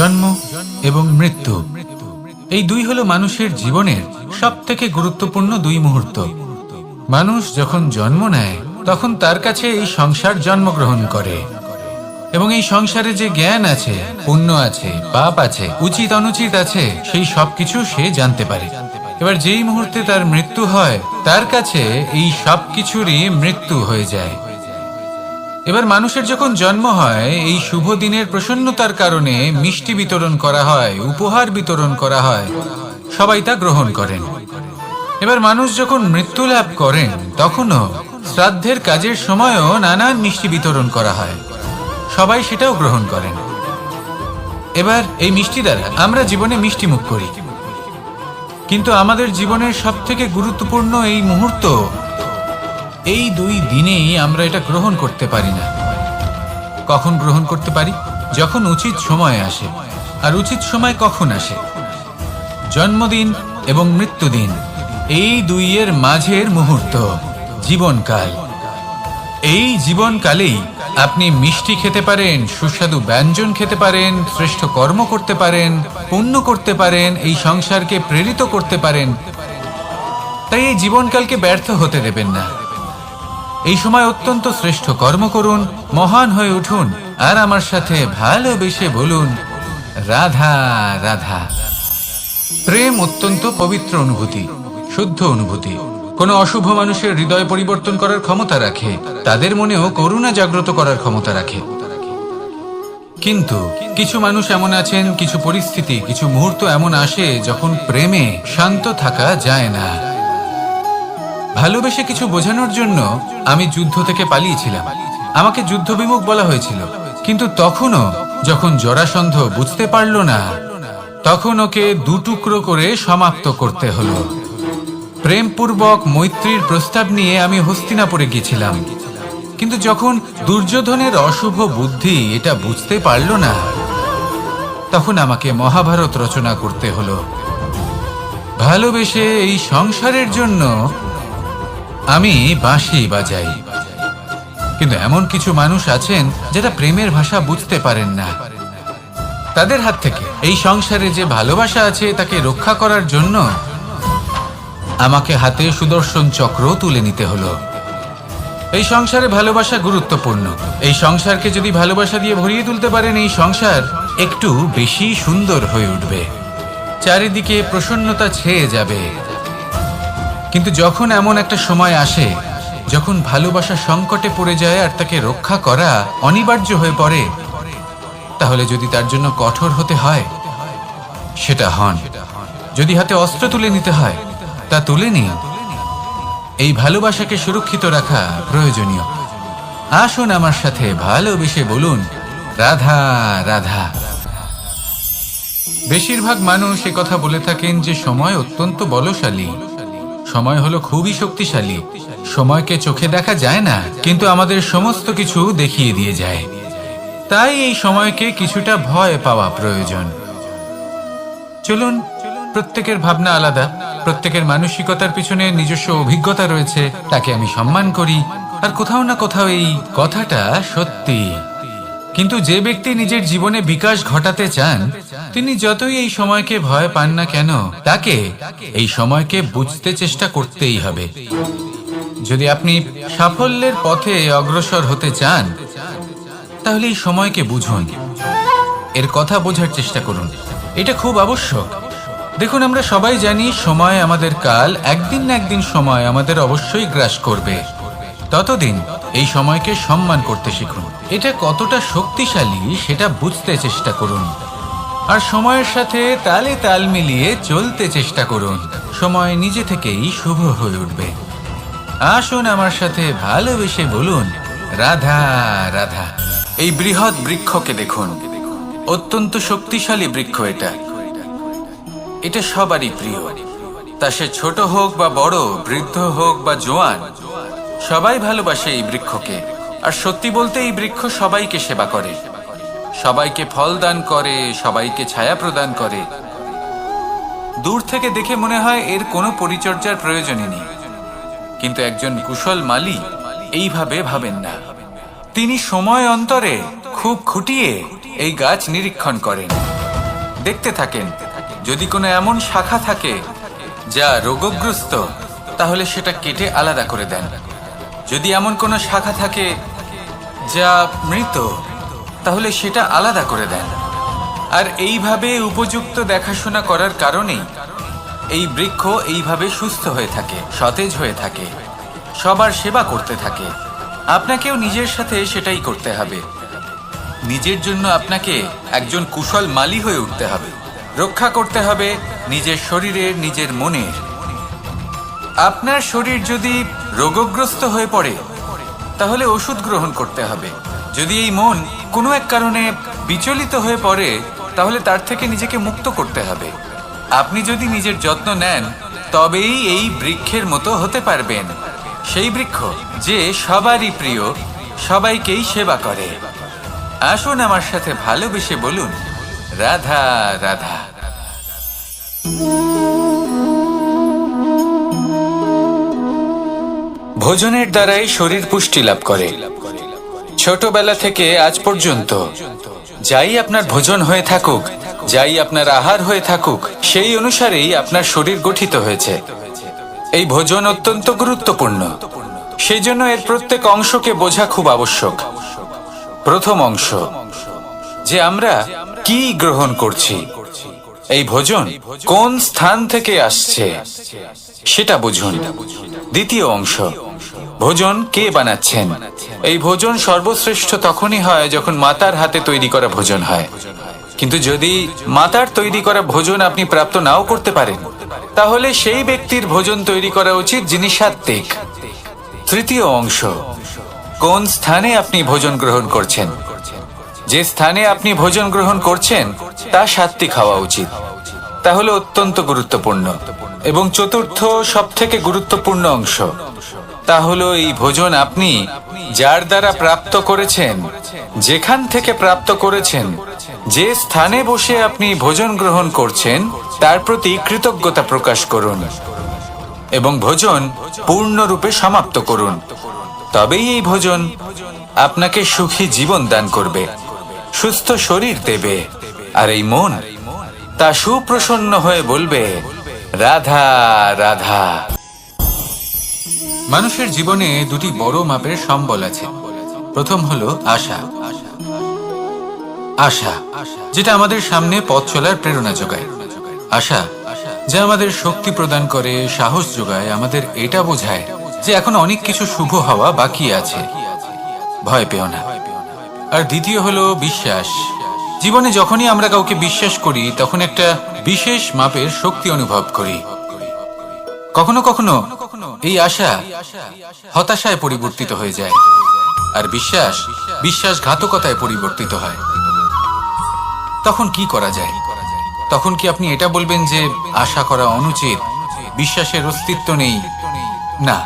জন্ম এবং মৃত্যু এই দুই হলো মানুষের জীবনের সবথেকে গুরুত্বপূর্ণ দুই মুহূর্ত। মানুষ যখন জন্ম নেয় তখন তার কাছে এই সংসার জন্মগ্রহণ করে এবং এই সংসারে যে জ্ঞান আছে, পুণ্য আছে, পাপ আছে, উচিত অনুচিত আছে, সেই সবকিছু সে জানতে পারে। এবার যেই মুহূর্তে তার মৃত্যু হয় তার কাছে এই সবকিছুরই মৃত্যু হয়ে যায়। এবার মানুষের যখন জন্ম হয় এই শুভ দিনের প্রসন্নতার কারণে মিষ্টি বিতরণ করা হয়, উপহার বিতরণ করা হয়, সবাই তা গ্রহণ করেন। এবার মানুষ যখন মৃত্যু লাভ করেন তখনও শ্রাদ্ধের কাজের সময়ও নানান মিষ্টি বিতরণ করা হয়, সবাই সেটাও গ্রহণ করেন। এবার এই মিষ্টি দ্বারা আমরা জীবনে মিষ্টি মুখ করি, কিন্তু আমাদের জীবনের সবথেকে গুরুত্বপূর্ণ এই মুহূর্ত, এই দুই দিনেই আমরা এটা গ্রহণ করতে পারি না। কখন গ্রহণ করতে পারি? যখন উচিত সময় আসে। আর উচিত সময় কখন আসে? জন্মদিন এবং মৃত্যুদিন, এই দুইয়ের মাঝের মুহূর্ত, জীবনকাল। এই জীবনকালেই আপনি মিষ্টি খেতে পারেন, সুস্বাদু ব্যঞ্জন খেতে পারেন, শ্রেষ্ঠ কর্ম করতে পারেন, পুণ্য করতে পারেন, এই সংসারকে প্রেরিত করতে পারেন। তাই এই জীবনকালকে ব্যর্থ হতে দেবেন না। এই সময় অত্যন্ত শ্রেষ্ঠ কর্ম করুন, মহান হয়ে উঠুন, আর আমার সাথে ভালোবেসে বলুন, রাধা রাধা। প্রেম অত্যন্ত পবিত্র অনুভূতি, শুদ্ধ অনুভূতি। কোনো অশুভ মানুষের হৃদয় পরিবর্তন করার ক্ষমতা রাখে, তাদের মনেও করুণা জাগ্রত করার ক্ষমতা রাখে। কিন্তু কিছু মানুষ এমন আছেন, কিছু পরিস্থিতি, কিছু মুহূর্ত এমন আসে যখন প্রেমে শান্ত থাকা যায় না। ভালোবেসে কিছু বোঝানোর জন্য আমি যুদ্ধ থেকে পালিয়েছিলাম, আমাকে যুদ্ধ বিমুখ বলা হয়েছিল। কিন্তু তখনও যখন জরাসন্ধ বুঝতে পারল না, তখন ওকে দুটুকরো করে সমাপ্ত করতে হলো। প্রেমপূর্বক মৈত্রীর প্রস্তাব নিয়ে আমি হস্তিনাপুরে গিয়েছিলাম, কিন্তু যখন দুর্যোধনের অশুভ বুদ্ধি এটা বুঝতে পারল না, তখন আমাকে মহাভারত রচনা করতে হলো। ভালোবেসে এই সংসারের জন্য আমি বাঁশি বাজাই। কিন্তু এমন কিছু মানুষ আছেন যারা প্রেমের ভাষা বুঝতে পারেন না। তাদের হাত থেকে এই সংসারে যে ভালোবাসা আছে তাকে রক্ষা করার জন্য আমাকে হাতে সুদর্শন চক্র তুলে নিতে হলো। এই সংসারে ভালোবাসা গুরুত্বপূর্ণ। এই সংসারকে যদি ভালোবাসা দিয়ে ভরিয়ে তুলতে পারেন, এই সংসার একটু বেশি সুন্দর হয়ে উঠবে, চারিদিকে প্রসন্নতা ছেয়ে যাবে। কিন্তু যখন এমন একটা সময় আসে যখন ভালোবাসা সংকটে পড়ে যায় আর তাকে রক্ষা করা অনিবার্য হয়ে পড়ে, তাহলে যদি তার জন্য কঠোর হতে হয় সেটা হন, যদি হাতে অস্ত্র তুলে নিতে হয় তা তুলে নিন। এই ভালোবাসাকে সুরক্ষিত রাখা প্রয়োজনীয়। আসুন আমার সাথে ভালোবেসে বলুন, রাধা রাধা। বেশিরভাগ মানুষ এ কথা বলে থাকেন যে সময় অত্যন্ত বলশালী, সময় হলো খুবই শক্তিশালী। সময়কে চোখে দেখা যায় না, কিন্তু আমাদের সমস্ত কিছু দেখিয়ে দিয়ে যায়। তাই এই সময়কে কিছুটা ভয় পাওয়া প্রয়োজন। চলুন, প্রত্যেকের ভাবনা আলাদা, প্রত্যেকের মানসিকতার পিছনে নিজস্ব অভিজ্ঞতা রয়েছে, তাকে আমি সম্মান করি। আর কোথাও না কোথাও এই কথাটা সত্যি। কিন্তু যে ব্যক্তি নিজের জীবনে বিকাশ ঘটাতে চান, তিনি যতই এই সময়কে ভয় পান না কেন, তাকে এই সময়কে বুঝতে চেষ্টা করতেই হবে। যদি আপনি সাফল্যের পথে অগ্রসর হতে চান, তাহলে এই সময়কে বুঝুন, এর কথা বোঝার চেষ্টা করুন। এটা খুব আবশ্যক। দেখুন, আমরা সবাই জানি সময় আমাদের কাল, একদিন না একদিন সময় আমাদের অবশ্যই গ্রাস করবে। ততদিন এই সময়কে সম্মান করতে শিখুন। এটা কতটা শক্তিশালী সেটা বুঝতে চেষ্টা করুন, আর সময়ের সাথে তালে তাল মিলিয়ে চলতে চেষ্টা করুন। সময় নিজে থেকেই শুভ হয়ে উঠবে। আসুন আমার সাথে ভালোবেসে বলুন, রাধা রাধা। এই বৃহৎ বৃক্ষকে দেখুন, অত্যন্ত শক্তিশালী বৃক্ষ। এটা সবারই প্রিয়, তা সে ছোট হোক বা বড়, বৃদ্ধ হোক বা জোয়ান, সবাই ভালোবাসে এই বৃক্ষকে। আর সত্যি বলতে এই বৃক্ষ সবাইকে সেবা করে, সবাইকে ফল দান করে, সবাইকে ছায়া প্রদান করে। দূর থেকে দেখে মনে হয় এর কোনো পরিচর্যার প্রয়োজনই নেই, কিন্তু একজন কুশল মালী এইভাবে ভাবেন না। তিনি সময় অন্তরে খুব খুঁটিয়ে এই গাছ নিরীক্ষণ করেন। দেখতে থাকেন। যদি কোনো এমন শাখা থাকে যা রোগগ্রস্ত, তাহলে সেটা কেটে আলাদা করে দেন। যদি এমন কোনো শাখা থাকে যা মৃত, তাহলে সেটা আলাদা করে দেন। আর এইভাবে উপযুক্ত দেখাশোনা করার কারণেই এই বৃক্ষ এইভাবে সুস্থ হয়ে থাকে, সতেজ হয়ে থাকে, সবার সেবা করতে থাকে। আপনাকেও নিজের সাথে সেটাই করতে হবে। নিজের জন্য আপনাকে একজন কুশল মালী হয়ে উঠতে হবে। রক্ষা করতে হবে নিজের শরীরের, নিজের মনের। আপনার শরীর যদি রোগগ্রস্ত হয়ে পড়ে, তাহলে ওষুধ গ্রহণ করতে হবে। যদি এই মন কোনো এক কারণে বিচলিত হয়ে পড়ে, তাহলে তার থেকে নিজেকে মুক্ত করতে হবে। আপনি যদি নিজের যত্ন নেন, তবেই এই বৃক্ষের মতো হতে পারবেন। সেই বৃক্ষ যে সবারই প্রিয়, সবাইকেই সেবা করে। আসুন আমার সাথে ভালোবেসে বলুন, রাধা রাধা। ভোজনের দ্বারাই শরীর পুষ্টি লাভ করে। ছোটবেলা থেকে আজ পর্যন্ত যাই আপনার ভোজন হয়ে থাকুক, যাই আপনার আহার হয়ে থাকুক, সেই অনুসারেই আপনার শরীর গঠিত হয়েছে। এই ভোজন অত্যন্ত গুরুত্বপূর্ণ, সেই জন্য এর প্রত্যেক অংশকে বোঝা খুব আবশ্যক। প্রথম অংশ, যে আমরা কি গ্রহণ করছি, এই ভোজন কোন স্থান থেকে আসছে সেটা বুঝুন। দ্বিতীয় অংশ, ভোজন কে বানাচ্ছেন। এই ভোজন সর্বশ্রেষ্ঠ তখনই হয় যখন মাতার হাতে তৈরি করা ভোজন হয়। কিন্তু যদি মাতার তৈরি করা ভোজন আপনি প্রাপ্ত নাও করতে পারেন, তাহলে সেই ব্যক্তির ভোজন তৈরি করা উচিত যিনি সাত্ত্বিক। তৃতীয় অংশ, কোন স্থানে আপনি ভোজন গ্রহণ করছেন। যে স্থানে আপনি ভোজন গ্রহণ করছেন তা সাত্ত্বিক হওয়া উচিত। তাহলে অত্যন্ত গুরুত্বপূর্ণ। এবং চতুর্থ সবথেকে গুরুত্বপূর্ণ অংশ, তা হলো এই ভোজন আপনি যার দ্বারা প্রাপ্ত করেছেন, যেখান থেকে প্রাপ্ত করেছেন, যে স্থানে বসে আপনি ভোজন গ্রহণ করছেন, তার প্রতি কৃতজ্ঞতা প্রকাশ করুন এবং ভোজন পূর্ণরূপে সমাপ্ত করুন। তবেই এই ভোজন আপনাকে সুখী জীবন দান করবে, সুস্থ শরীর দেবে, আর এই মন তা সুপ্রসন্ন হয়ে বলবে, রাধা রাধা। মানুষের জীবনে দুটি বড় মাপের সম্বল আছে। প্রথম হলো আশা। আশা, যেটা আমাদের সামনে পথ চলার প্রেরণা যোগায়। আশা যা আমাদের শক্তি প্রদান করে, সাহস যোগায়, আমাদের এটা বোঝায় যে এখন অনেক কিছু শুভ হওয়া বাকি আছে, ভয় পেও না। আর দ্বিতীয় হলো বিশ্বাস। জীবনে যখনই আমরা কাউকে বিশ্বাস করি, তখন একটা বিশেষ মাপের শক্তি অনুভব করি। কখনো কখনো এই আশা হতাশায় পরিবর্তিত হয়ে যায়, আর বিশ্বাস বিশ্বাসঘাতকতায় পরিবর্তিত হয়। তখন কি করা যায়? তখন কি আপনি এটা বলবেন যে আশা করা অনুচিত, বিশ্বাসের অস্তিত্ব নেই? না,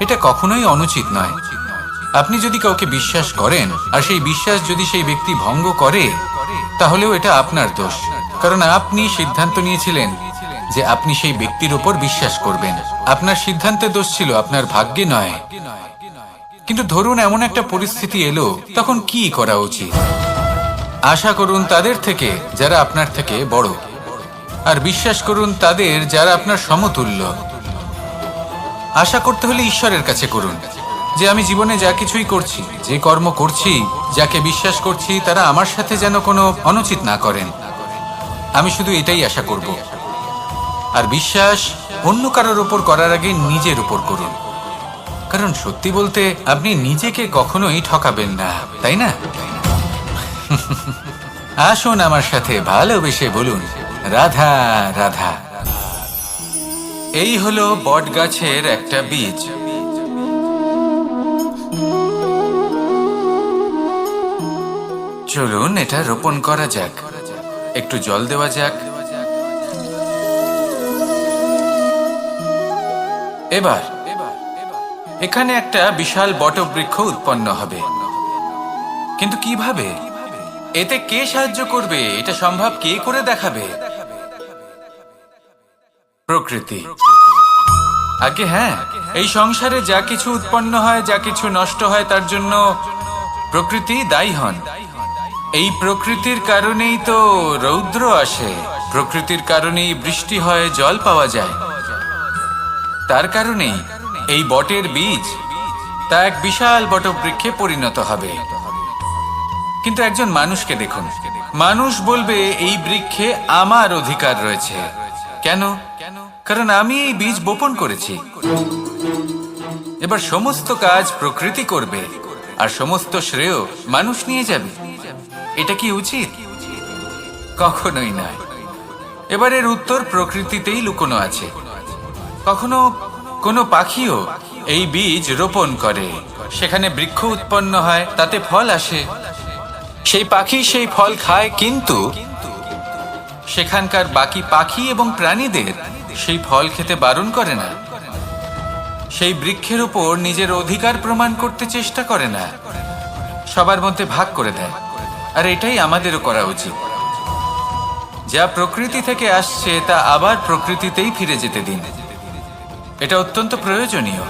এটা কখনোই অনুচিত নয়। আপনি যদি কাউকে বিশ্বাস করেন আর সেই বিশ্বাস যদি সেই ব্যক্তি ভঙ্গ করে, তাহলেও এটা আপনার দোষ, কারণ আপনি সিদ্ধান্ত নিয়েছিলেন যে আপনি সেই ব্যক্তির উপর বিশ্বাস করবেন। আপনার সিদ্ধান্তে দোষ ছিল, আপনার ভাগ্যে নয়। কিন্তু ধরুন এমন একটা পরিস্থিতি এলো, তখন কি করা উচিত? আশা করুন তাদের থেকে যারা আপনার থেকে বড়, আর বিশ্বাস করুন তাদের যারা আপনার সমতুল্য। আশা করতে হলে ঈশ্বরের কাছে করুন যে আমি জীবনে যা কিছুই করছি, যে কর্ম করছি, যাকে বিশ্বাস করছি, তারা আমার সাথে যেন কোনো অনুচিত না করেন। আমি শুধু এটাই আশা করব। আর বিশ্বাস অন্য কারোর উপর করার আগে নিজের উপর করুন, কারণ সত্যি বলতে আপনি নিজেকে কখনোই ঠকাবেন না, তাই না? আসুন আমার সাথে ভালোবেসে বলুন, রাধা রাধা। এই হলো বট গাছের একটা বীজ। চলুন এটা রোপণ করা যাক। একটু জল দেওয়া যাক। এবার এখানে একটা বিশাল বটবৃক্ষ উৎপন্ন হবে। কিন্তু কিভাবে? এতে কে সাহায্য করবে? এটা সম্ভব কে করে দেখাবে? প্রকৃতি। আগে হ্যাঁ, এই সংসারে যা কিছু উৎপন্ন হয়, যা কিছু নষ্ট হয়, তার জন্য প্রকৃতি দায়ী হন। এই প্রকৃতির কারণেই তো রৌদ্র আসে, প্রকৃতির কারণেই বৃষ্টি হয়, জল পাওয়া যায়। তার কারণেই এই বটের বীজ তা এক বিশাল বটবৃক্ষে পরিণত হবে। কিন্তু একজন মানুষকে দেখুন, মানুষ বলবে এই বৃক্ষে আমার অধিকার রয়েছে। কেন? কারণ আমি এই বীজ বপন করেছি। এবার সমস্ত কাজ প্রকৃতি করবে আর সমস্ত শ্রেয় মানুষ নিয়ে যাবে। এটা কি উচিত? কখনোই নয়। এবার এর উত্তর প্রকৃতিতেই লুকোনো আছে। কখনো কোনো পাখিও এই বীজ রোপণ করে, সেখানে বৃক্ষ উৎপন্ন হয়, তাতে ফল আসে, সেই পাখি সেই ফল খায়, কিন্তু সেখানকার বাকি পাখি এবং প্রাণীদের সেই ফল খেতে বারণ করে না। সেই বৃক্ষের উপর নিজের অধিকার প্রমাণ করতে চেষ্টা করে না, সবার মধ্যে ভাগ করে দেয়। আর এটাই আমাদেরও করা উচিত। যা প্রকৃতি থেকে আসছে তা আবার প্রকৃতিতেই ফিরে যেতে দিন। এটা অত্যন্ত প্রয়োজনীয়।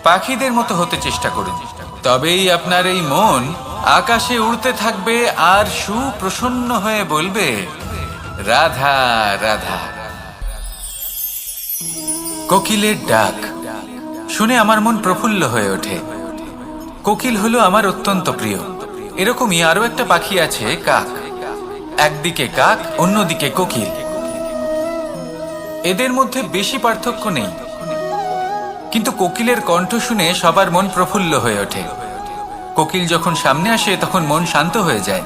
পাখিদের মতো হতে চেষ্টা করুন, তবেই আপনার এই মন আকাশে উড়তে থাকবে আর সুপ্রসন্ন হয়ে বলবে, রাধা রাধা। কোকিলের ডাক শুনে আমার মন প্রফুল্ল হয়ে ওঠে। কোকিল হলো আমার অত্যন্ত প্রিয়। এরকমই আরো একটা পাখি আছে, কাক। একদিকে কাক, অন্যদিকে কোকিল। এদের মধ্যে বেশি পার্থক্য নেই, কিন্তু কোকিলের কণ্ঠ শুনে সবার মন প্রফুল্ল হয়ে ওঠে। কোকিল যখন সামনে আসে তখন মন শান্ত হয়ে যায়।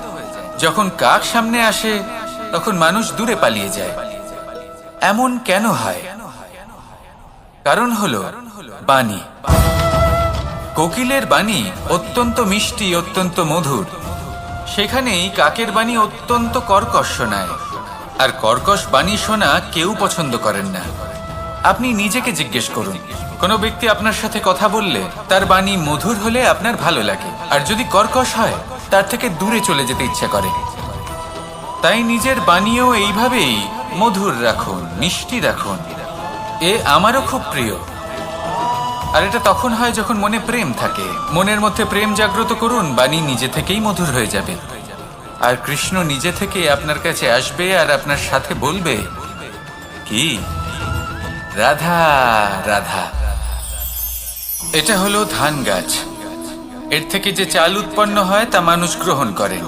যখন কাক সামনে আসে তখন মানুষ দূরে পালিয়ে যায়। এমন কেন হয়? কারণ হলো বাণী। কোকিলের বাণী অত্যন্ত মিষ্টি, অত্যন্ত মধুর। সেখানেই কাকের বাণী অত্যন্ত কর্কশ শোনায়। আর কর্কশ বাণী শোনা কেউ পছন্দ করেন না। আপনি নিজেকে জিজ্ঞেস করুন, কোনো ব্যক্তি আপনার সাথে কথা বললে তার বাণী মধুর হলে আপনার ভালো লাগে, আর যদি কর্কশ হয় তার থেকে দূরে চলে যেতে ইচ্ছা করে। তাই নিজের বাণীও এইভাবেই মধুর রাখুন, মিষ্টি রাখুন। এ আমারও খুব প্রিয়। আর এটা তখন হয় যখন মনে প্রেম থাকে। মনের মধ্যে প্রেম জাগ্রত করুন, বাণী নিজে থেকেই মধুর হয়ে যাবে। আর কৃষ্ণ নিজে থেকে আপনার কাছে আসবে আর আপনার সাথে বলবে, কি রাধা রাধা। এটা হলো ধান গাছ। এর থেকে যে চাল উৎপন্ন হয় তা মানুষ গ্রহণ করেন।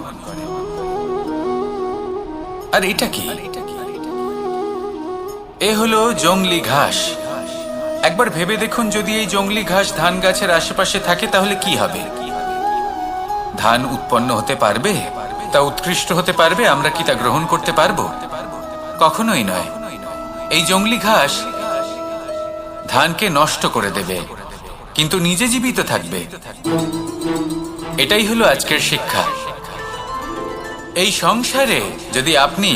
আর এটা কি? এ হলো জংলি ঘাস। একবার ভেবে দেখুন, যদি এই জংলি ঘাস ধান গাছের আশেপাশে থাকে তাহলে কি হবে? ধান উৎপন্ন হতে পারবে? তা উৎকৃষ্ট হতে পারবে? আমরা কি তা গ্রহণ করতে পারবো? কখনোই নয়। এই জংলি ঘাস ধানকে নষ্ট করে দেবে, কিন্তু নিজে জীবিত থাকবে। এটাই হলো আজকের শিক্ষা। এই সংসারে যদি আপনি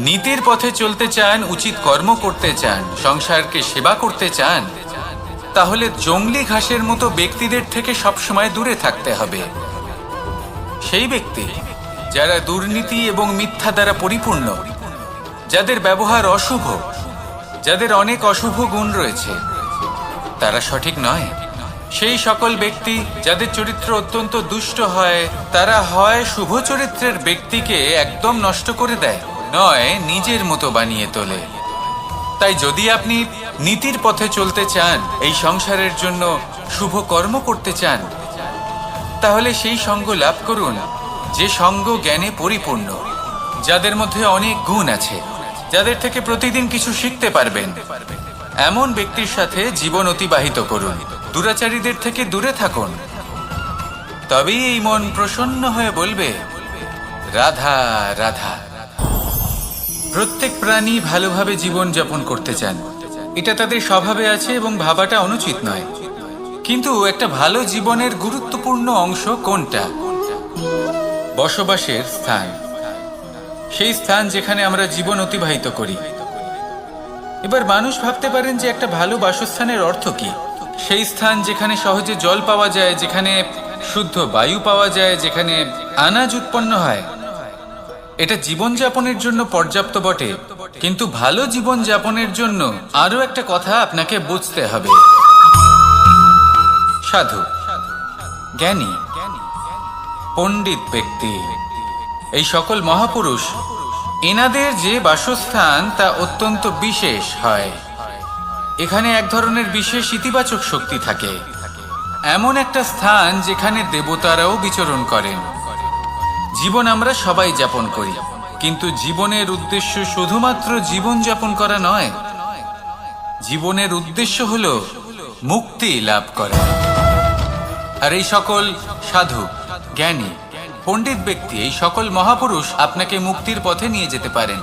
নীতির পথে চলতে চান, উচিত কর্ম করতে চান, সংসারকে সেবা করতে চান, তাহলে জংলি ঘাসের মতো ব্যক্তিদের থেকে সবসময় দূরে থাকতে হবে। সেই ব্যক্তি যারা দুর্নীতি এবং মিথ্যা দ্বারা পরিপূর্ণ, যাদের ব্যবহার অশুভ, যাদের অনেক অশুভ গুণ রয়েছে, তারা সঠিক নয়। সেই সকল ব্যক্তি যাদের চরিত্র অত্যন্ত দুষ্ট হয়, তারা হয় শুভ চরিত্রের ব্যক্তিকে একদম নষ্ট করে দেয়, নয় নিজের মতো বানিয়ে তোলে। তাই যদি আপনি নীতির পথে চলতে চান, এই সংসারের জন্য শুভ কর্ম করতে চান, তাহলে সেই সঙ্গ লাভ করুন যে সঙ্গ জ্ঞানে পরিপূর্ণ, যাদের মধ্যে অনেক গুণ আছে, যাদের থেকে প্রতিদিন কিছু শিখতে পারবেন। এমন ব্যক্তির সাথে জীবন অতিবাহিত করুন। দুরাচারীদের থেকে দূরে থাকুন। তবেই এই মন প্রসন্ন হয়ে বলবে, রাধা রাধা। প্রত্যেক প্রাণী ভালোভাবে জীবন যাপন করতে চান, এটা তাদের স্বভাবে আছে এবং ভাবাটা অনুচিত নয়। কিন্তু একটা ভালো জীবনের গুরুত্বপূর্ণ অংশ কোনটা? বসবাসের স্থান। সেই স্থান যেখানে আমরা জীবন অতিবাহিত করি। এবার মানুষ ভাবতে পারেন যে একটা ভালো বাসস্থানের অর্থ কি? সেই স্থান যেখানে সহজে জল পাওয়া যায়, যেখানে শুদ্ধ বায়ু পাওয়া যায়, যেখানে আনাজ উৎপন্ন হয়। এটা জীবনযাপনের জন্য পর্যাপ্ত বটে, কিন্তু ভালো জীবনযাপনের জন্য আরো একটা কথা আপনাকে বুঝতে হবে। সাধু, জ্ঞানী, পণ্ডিত ব্যক্তি। এই সকল মহাপুরুষ, এনাদের যে বাসস্থান তা অত্যন্ত বিশেষ হয়। এখানে এক ধরনের বিশেষ ইতিবাচক শক্তি থাকে, এমন একটা স্থান যেখানে দেবতারাও বিচরণ করেন। জীবন আমরা সবাই যাপন করি, কিন্তু জীবনের উদ্দেশ্য শুধুমাত্র জীবন যাপন করা নয়। জীবনের উদ্দেশ্য হল মুক্তি লাভ করা। আর এই সকল সাধু, জ্ঞানী, পণ্ডিত ব্যক্তি, এই সকল মহাপুরুষ আপনাকে মুক্তির পথে নিয়ে যেতে পারেন।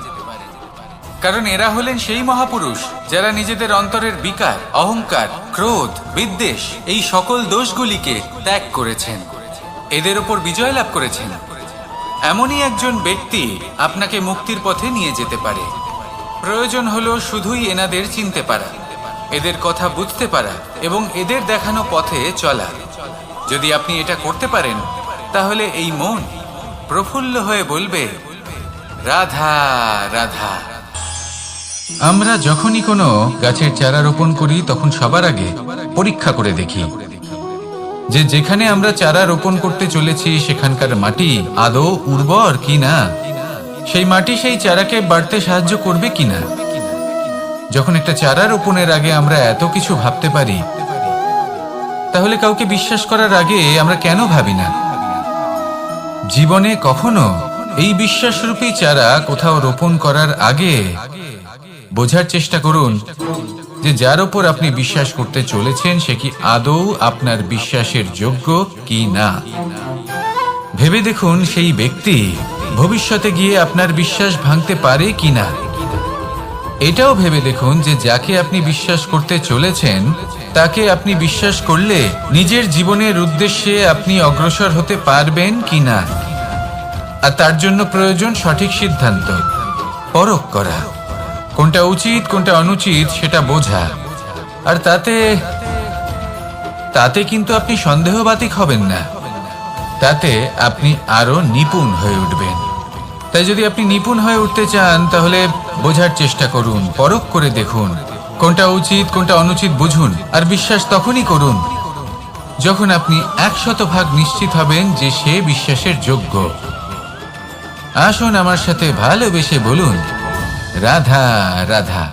কারণ এরা হলেন সেই মহাপুরুষ যারা নিজেদের অন্তরের বিকার, অহংকার, ক্রোধ, বিদ্বেষ এই সকল দোষগুলিকে ত্যাগ করেছেন, এদের ওপর বিজয় লাভ করেছেন। এমনই একজন ব্যক্তি আপনাকে মুক্তির পথে নিয়ে যেতে পারে। প্রয়োজন হলো শুধুই এনাদের চিনতে পারা, এদের কথা বুঝতে পারা এবং এদের দেখানো পথে চলা। যদি আপনি এটা করতে পারেন, তাহলে এই মন প্রফুল্ল হয়ে বলবে, রাধা রাধা। আমরা যখনই কোনো গাছের চারা রোপণ করি, তখন সবার আগে পরীক্ষা করে দেখি যে যেখানে আমরা চারা রোপণ করতে চলেছি সেখানকার মাটি আদৌ উর্বর কিনা, সেই মাটি সেই চারাকে বাড়তে সাহায্য করবে কিনা। যখন একটা চারা রোপণের আগে আমরা এত কিছু ভাবতে পারি, তাহলে কাউকে বিশ্বাস করার আগে আমরা কেন ভাবি না? জীবনে কখনো এই বিশ্বাসরূপী চারা কোথাও রোপণ করার আগে বোঝার চেষ্টা করুন যে যার উপর আপনি বিশ্বাস করতে চলেছেন সে কি আদৌ আপনার বিশ্বাসের যোগ্য কি না। ভেবে দেখুন সেই ব্যক্তি ভবিষ্যতে গিয়ে আপনার বিশ্বাস ভাঙতে পারে কিনা। এটাও ভেবে দেখুন যে যাকে আপনি বিশ্বাস করতে চলেছেন তাকে আপনি বিশ্বাস করলে নিজের জীবনের উদ্দেশ্যে আপনি অগ্রসর হতে পারবেন কিনা। আর তার জন্য প্রয়োজন সঠিক সিদ্ধান্ত, পরখ করা, কোনটা উচিত কোনটা অনুচিত সেটা বোঝা। আর তাতে কিন্তু আপনি সন্দেহবাতিক হবেন না, তাতে আপনি আরো নিপুণ হয়ে উঠবেন। তাই যদি আপনি নিপুণ হয়ে উঠতে চান, তাহলে বোঝার চেষ্টা করুন, পরখ করে দেখুন, কোনটা উচিত কোনটা অনুচিত বুঝুন। আর বিশ্বাস তখনই করুন যখন আপনি 100% নিশ্চিত হবেন যে সে বিশ্বাসের যোগ্য। আসুন আমার সাথে ভালোবেসে বলুন, রাধা রাধা।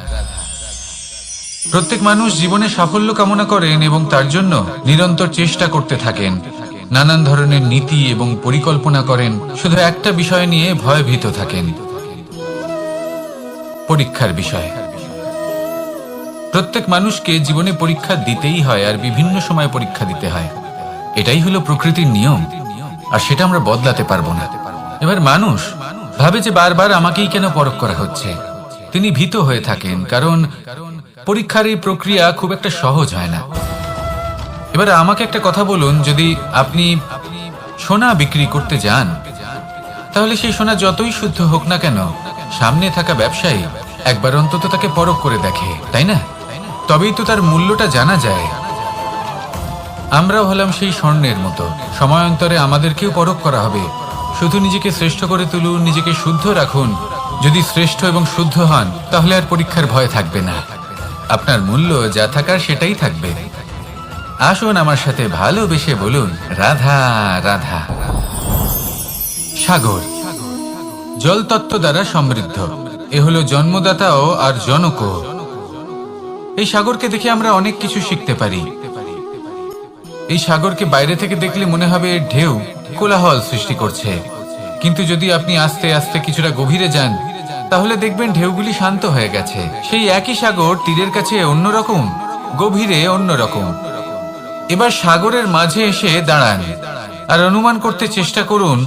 প্রত্যেক মানুষ জীবনে সাফল্য কামনা করেন এবং তার জন্য নিরন্তর চেষ্টা করতে থাকেন, নানান ধরনের নীতি এবং পরিকল্পনা করেন। শুধু একটা বিষয় নিয়ে ভয়ভীত থাকেন, পরীক্ষার বিষয়। প্রত্যেক মানুষকে জীবনে পরীক্ষা দিতেই হয়, আর বিভিন্ন সময় পরীক্ষা দিতে হয়। এটাই হলো প্রকৃতির নিয়ম, আর সেটা আমরা বদলাতে পারবো না। এবার মানুষ ভাবে যে বারবার আমাকেই কেন পরখ করা হচ্ছে। তিনি ভীত হয়ে থাকেন, কারণ পরীক্ষার এই প্রক্রিয়া খুব একটা সহজ হয় না। এবার আমাকে একটা কথা বলুন, যদি আপনি সোনা বিক্রি করতে যান, তাহলে সেই সোনা যতই শুদ্ধ হোক না কেন, সামনে থাকা ব্যবসায়ী একবার অন্তত তাকে পরখ করে দেখে, তাই না? তবেই তো তার মূল্যটা জানা যায়। আমরাও হলাম সেই স্বর্ণের মতো, সময়ান্তরে আমাদেরকেও পরখ করা হবে। শুধু নিজেকে শ্রেষ্ঠ করে তুলুন, নিজেকে শুদ্ধ রাখুন। যদি শ্রেষ্ঠ এবং শুদ্ধ হন, তাহলে আর পরীক্ষার ভয় থাকবে না। আপনার মূল্য যা থাকার সেটাই থাকবে। আসুন আমার সাথে ভালোবেসে বলুন, রাধা রাধা। সাগর জলতত্ত্ব দ্বারা সমৃদ্ধ, এ হলো জন্মদাতাও আর জনকও। এই সাগরকে দেখে আমরা অনেক কিছু শিখতে পারি। এই সাগরকে বাইরে থেকে দেখলে মনে হবে ঢেউ কোলাহল সৃষ্টি করছে, কিন্তু যদি আপনি আস্তে আস্তে কিছুটা গভীরে যান, তাহলে দেখবেন ঢেউগুলি শান্ত হয়ে গেছে। সেই একই সাগর তীরের কাছে অন্যরকম, গভীরে অন্যরকম। এবার সাগরের মাঝে এসে দাঁড়ান আর অনুমান করতে চেষ্টা করুন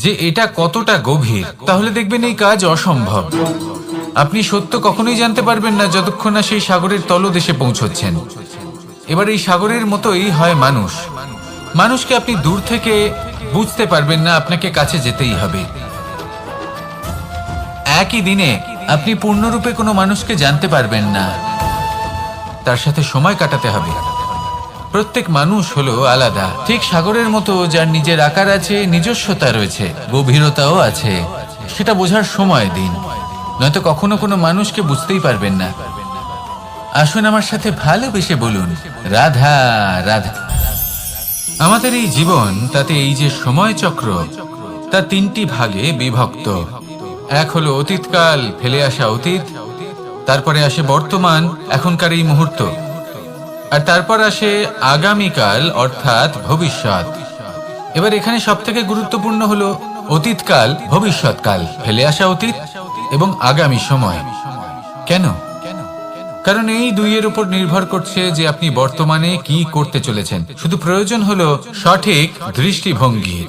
যে এটা কতটা গভীর। তাহলে দেখবেন এই কাজ অসম্ভব। আপনি সত্য কখনোই জানতে পারবেন না যতক্ষণ না সেই সাগরের তলদেশে পৌঁছচ্ছেন। এবার এই সাগরের মতোই হয় মানুষ। মানুষকে আপনি দূর থেকে বুঝতে পারবেন না, আপনাকে কাছে যেতেই হবে। একই দিনে আপনি পূর্ণরূপে কোনো মানুষকে জানতে পারবেন না, তার সাথে সময় কাটাতে হবে। প্রত্যেক মানুষ হলো আলাদা, ঠিক সাগরের মতো, যার নিজের আকার আছে, নিজস্বতা রয়েছে, গভীরতাও আছে। সেটা বোঝার সময় দিন, নয়তো কখনো কোনো মানুষকে বুঝতেই পারবেন না। আসুন আমার সাথে ভালোবেসে বলুন, রাধা রাধা। আমাদের এই জীবন, তাতে এই যে সময় চক্র, তা তিনটি ভাগে বিভক্ত। এক হলো অতীতকাল, ফেলে আসা অতীত, তারপরে আসে বর্তমান, এখনকার এই মুহূর্ত, আর তারপর আসে আগামীকাল অর্থাৎ ভবিষ্যৎ। এবার এখানে সবথেকে গুরুত্বপূর্ণ হলো অতীতকাল, ভবিষ্যৎকাল, ফেলে আসা অতীত এবং আগামী সময়। কেন? কারণ এই দুইয়ের উপর নির্ভর করছে যে আপনি বর্তমানে কি করতে চলেছেন। শুধু প্রয়োজন হলো সঠিক দৃষ্টিভঙ্গির।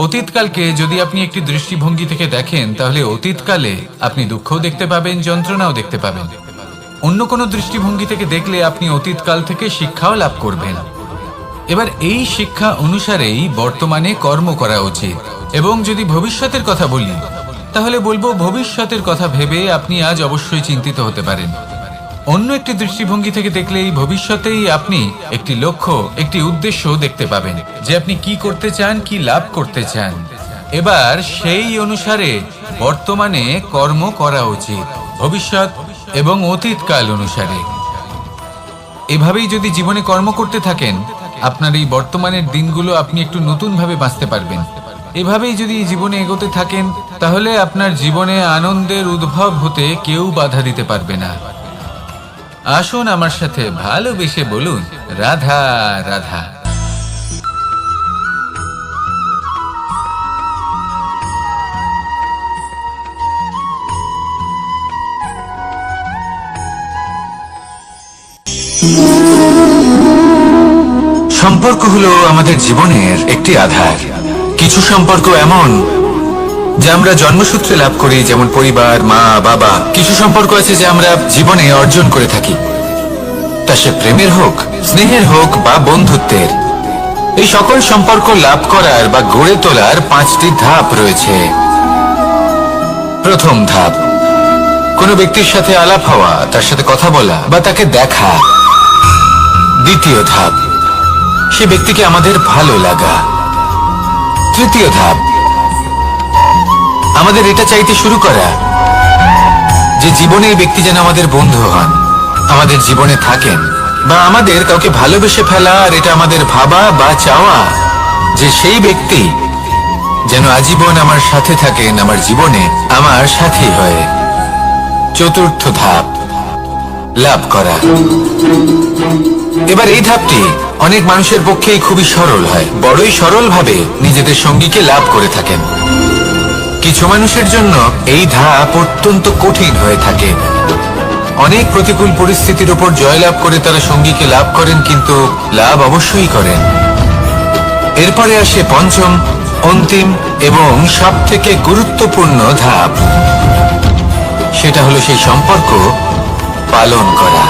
অতীতকালকে যদি আপনি একটি দৃষ্টিভঙ্গি থেকে দেখেন, তাহলে অতীতকালে আপনি দুঃখও দেখতে পাবেন, যন্ত্রণাও দেখতে পাবেন। অন্য কোনো দৃষ্টিভঙ্গি থেকে দেখলে আপনি অতীতকাল থেকে শিক্ষাও লাভ করবেন। এবার এই শিক্ষা অনুসারেই বর্তমানে কর্ম করা উচিত। এবং যদি ভবিষ্যতের কথা বলি, তাহলে বলবো ভবিষ্যতের কথা ভেবে আপনি আজ অবশ্যই চিন্তিত হতে পারেন। অন্য একটি দৃষ্টিভঙ্গি থেকে দেখলে এই ভবিষ্যতেই আপনি একটি লক্ষ্য, একটি উদ্দেশ্য দেখতে পাবেন, যে আপনি কি করতে চান, কি লাভ করতে চান। এবার সেই অনুসারে বর্তমানে কর্ম করা উচিত, ভবিষ্যৎ এবং অতীতকাল অনুসারে। এভাবেই যদি জীবনে কর্ম করতে থাকেন, আপনার এই বর্তমানের দিনগুলো আপনি একটু নতুনভাবে বাঁচতে পারবেন। এভাবেই যদি জীবনে এগোতে থাকেন, তাহলে আপনার জীবনে আনন্দের উদ্ভব হতে কেউ বাধা দিতে পারবে না। আসুন আমার সাথে ভালোবেসে বলুন, রাধা রাধা। সম্পর্ক হলো আমাদের জীবনের একটি আধার। কিছু সম্পর্ক এমন যা আমরা জন্মসূত্রে লাভ করি, যেমন পরিবার, মা, বাবা। কিছু সম্পর্ক আছে যে আমরা জীবনে অর্জন করে থাকি, তা সে প্রেমের হোক, স্নেহের হোক বা বন্ধুত্বের। এই সকল সম্পর্ক লাভ করার বা গড়ে তোলার 5টি ধাপ রয়েছে। প্রথম ধাপ, কোনো ব্যক্তির সাথে আলাপ হওয়া, তার সাথে কথা বলা বা তাকে দেখা। দ্বিতীয় ধাপ, সে ব্যক্তিকে আমাদের ভালো লাগা। তৃতীয় ধাপ, আমাদের এটা চাইতে শুরু করা যে জীবনে এই ব্যক্তি যেন আমাদের বন্ধু হন, আমাদের জীবনে থাকেন, বা আমাদের কাউকে ভালোবেসে ফেলা, আর এটা আমাদের ভাবা বা চাওয়া যে সেই ব্যক্তি যেন আজীবন আমার সাথে থাকেন, আমার জীবনে আমার সাথী হয়ে। চতুর্থ ধাপ, লাভ করা। এবার এই ধাপটি অনেক মানুষের পক্ষেই খুবই সরল হয়, বড়ই সরল ভাবে নিজেদের সঙ্গীকে লাভ করে থাকেন। কিছু মানুষের জন্য এই ধাপ অত্যন্ত কঠিন হয়ে থাকে। অনেক প্রতিকূল পরিস্থিতির উপর জয়লাভ করে তারা সঙ্গীকে লাভ করেন, কিন্তু লাভ অবশ্যই করেন। এরপরে আসে পঞ্চম, অন্তিম এবং সবথেকে গুরুত্বপূর্ণ ধাপ। সেটা হলো সেই সম্পর্ক পালন করা।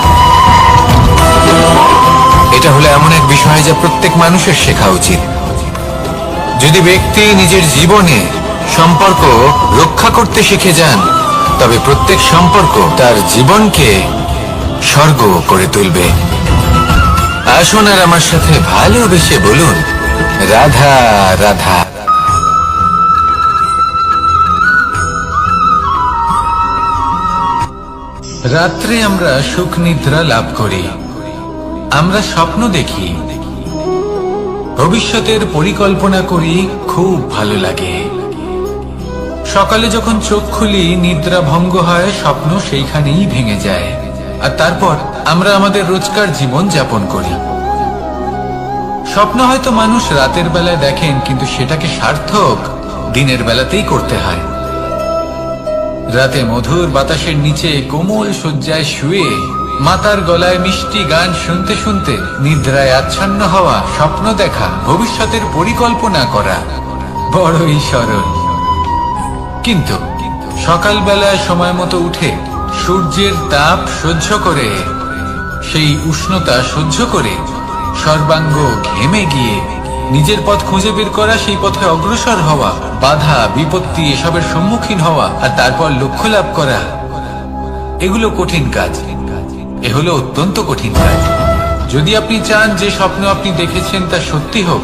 এটা হলো এমন এক বিষয় যা প্রত্যেক মানুষের শেখা উচিত। যদি ব্যক্তি নিজের জীবনে সম্পর্ক রক্ষা করতে শিখে যান, তবে প্রত্যেক সম্পর্ক তার জীবনকে স্বর্গ করে তুলবে। আসুন আর আমার সাথে ভালোবেসে বলুন, রাধা রাধা। রাত্রে আমরা সুখ নিদ্রা লাভ করি, আমরা স্বপ্ন দেখি, ভবিষ্যতের পরিকল্পনা করি, খুব ভালো লাগে। সকালে যখন চোখ খুলি, নিদ্রা ভঙ্গ হয়, স্বপ্ন সেইখানেই ভেঙে যায়, আর তারপর আমরা আমাদের রোজকার জীবন যাপন করি। স্বপ্ন হয়তো মানুষ রাতের বেলায় দেখেন, কিন্তু সেটাকে সার্থক দিনের বেলাতেই করতে হয়। রাতে মধুর বাতাসের নিচে কোমল শয্যায় শুয়ে মাতার গলায় মিষ্টি গান শুনতে শুনতে নিদ্রায় আচ্ছন্ন হওয়া, স্বপ্ন দেখা, ভবিষ্যতের পরিকল্পনা করা বড়ই সরল। কিন্তু সকালবেলায় সময় মতো উঠে সূর্যের তাপ সহ্য করে, সেই উষ্ণতা সহ্য করে সর্বাঙ্গ ঘেমে গিয়ে নিজের পথ খুঁজে বের করা, সেই পথে অগ্রসর হওয়া, বাধা বিপত্তি এসবের সম্মুখীন হওয়া, আর তারপর লক্ষ্য লাভ করা, এগুলো কঠিন কাজ। এ হলো অত্যন্ত কঠিন কাজ। যদি আপনি চান যে স্বপ্ন আপনি দেখেছেন তা সত্যি হোক,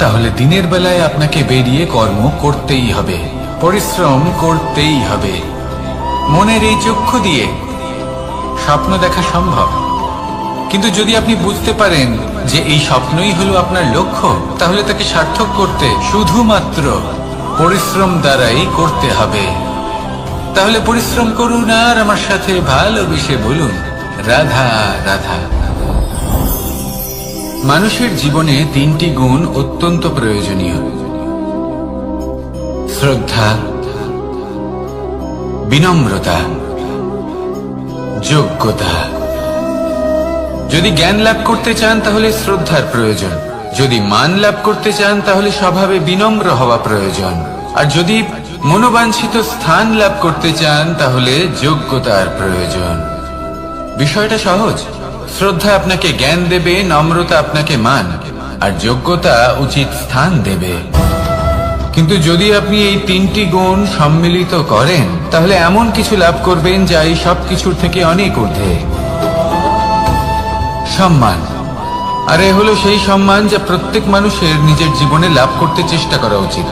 তাহলে দিনের বেলায় আপনাকে বেরিয়ে কর্ম করতেই হবে, পরিশ্রম করতেই হবে। মনের এই চক্ষু দিয়ে স্বপ্ন দেখা সম্ভব, কিন্তু যদি আপনি বুঝতে পারেন যে এই স্বপ্নই হলো আপনার লক্ষ্য, তাহলে তাকে সার্থক করতে শুধুমাত্র পরিশ্রম দ্বারাই করতে হবে। তাহলে পরিশ্রম করুন আর আমার সাথে ভালোবেসে বলুন, রাধা রাধা। মানুষের জীবনে 3টি গুণ অত্যন্ত প্রয়োজনীয়: শ্রদ্ধা, বিনম্রতা, যোগ্যতা। যদি জ্ঞান লাভ করতে চান তাহলে শ্রদ্ধার প্রয়োজন, যদি মান লাভ করতে চান তাহলে স্বভাবে বিনম্র হওয়া প্রয়োজন, আর যদি মনোবাঞ্ছিত স্থান লাভ করতে চান তাহলে যোগ্যতার প্রয়োজন। বিষয়টা সহজ। শ্রদ্ধা আপনাকে জ্ঞান দেবে, নম্রতা আপনাকে মান, আর যোগ্যতা উচিত স্থান দেবে। কিন্তু যদি আপনি এই 3টি গুণ সম্মিলিত করেন তাহলে এমন কিছু লাভ করবেন যা এই সব কিছুর থেকে অনেক ঊর্ধ্বে। সম্মান। আর এ হলো সেই সম্মান যা প্রত্যেক মানুষের নিজের জীবনে লাভ করতে চেষ্টা করা উচিত,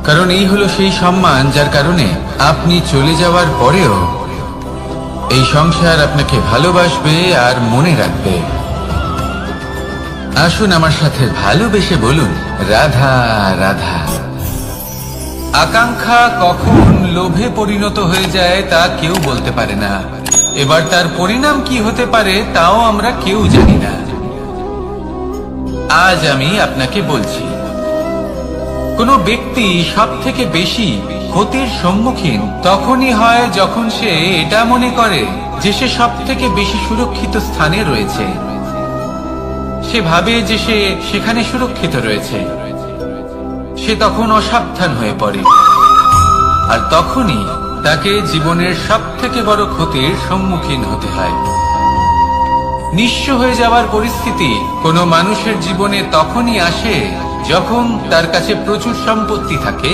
কারণ এই হলো সেই সম্মান যার কারণে আপনি চলে যাওয়ার পরেও এই সংসার আপনাকে ভালোবাসবে আর মনে রাখবে। আসুন আমার সাথে ভালোবেসে বলুন, রাধা রাধা। আকাঙ্ক্ষা কখন লোভে পরিণত হয়ে যায় তা কেউ বলতে পারে না। এবার তার পরিণাম কি হতে পারে তাও আমরা কেউ জানি না। আজ আমি আপনাকে বলছি, কোনো ব্যক্তি সব থেকে বেশি ক্ষতির সম্মুখীন তখনই হয় যখন সে এটা মনে করে যে সে সব থেকে বেশি সুরক্ষিত স্থানে রয়েছে। সে ভাবে যে সে সেখানে সুরক্ষিত রয়েছে। সে তখন অসাবধান হয়ে পড়ে, আর তখনই তাকে জীবনের সব থেকে বড় ক্ষতির সম্মুখীন হতে হয়। নিঃস্ব হয়ে যাওয়ার পরিস্থিতি কোনো মানুষের জীবনে তখনই আসে যখন তার কাছে প্রচুর সম্পত্তি থাকে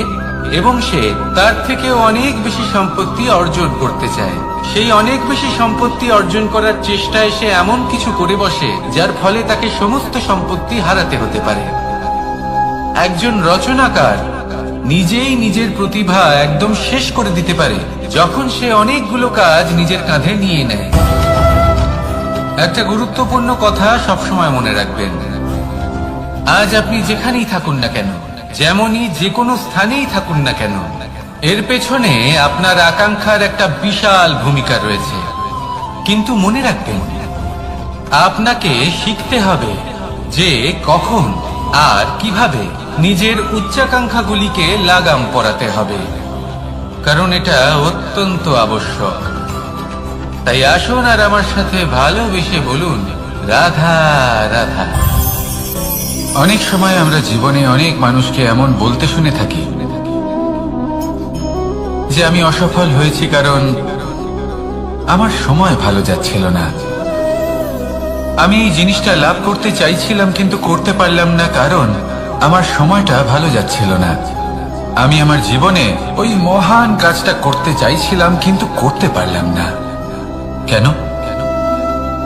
এবং সে তার থেকে অনেক বেশি সম্পত্তি অর্জন করতে চায়। সেই অনেক বেশি সম্পত্তি অর্জন করার চেষ্টায় সে এমন কিছু করে বসে যার ফলে তাকে সমস্ত সম্পত্তি হারাতে হতে পারে। একজন রচনাকার নিজেই নিজের প্রতিভা একদম শেষ করে দিতে পারে যখন সে অনেকগুলো কাজ নিজের কাঁধে নিয়ে নেয়। একটা গুরুত্বপূর্ণ কথা সবসময় মনে রাখবেন, আজ আপনি যেখানেই থাকুন না কেন, যেমনই যে কোনো স্থানেই থাকুন না কেন, এর পেছনে আপনার আকাঙ্ক্ষার একটা বিশাল ভূমিকা রয়েছে। কিন্তু মনে রাখবেন, আপনাকে শিখতে হবে যে কখন আর কিভাবে নিজের উচ্চাকাঙ্ক্ষাগুলিকে লাগাম পরাতে হবে, কারণ এটা অত্যন্ত আবশ্যক। তাই আসুন আর আমার সাথে ভালোবেসে বলুন, রাধা রাধা। অনেক সময় আমরা জীবনে অনেক মানুষকে এমন বলতে শুনে থাকি যে আমি অসফল হয়েছি কারণ আমার সময় ভালো যাচ্ছিল না। আমি এই জিনিসটা লাভ করতে চাইছিলাম কিন্তু করতে পারলাম না কারণ আমার সময়টা ভালো যাচ্ছিল না। আমি আমার জীবনে ওই মহান কাজটা করতে চাইছিলাম কিন্তু করতে পারলাম না। কেন?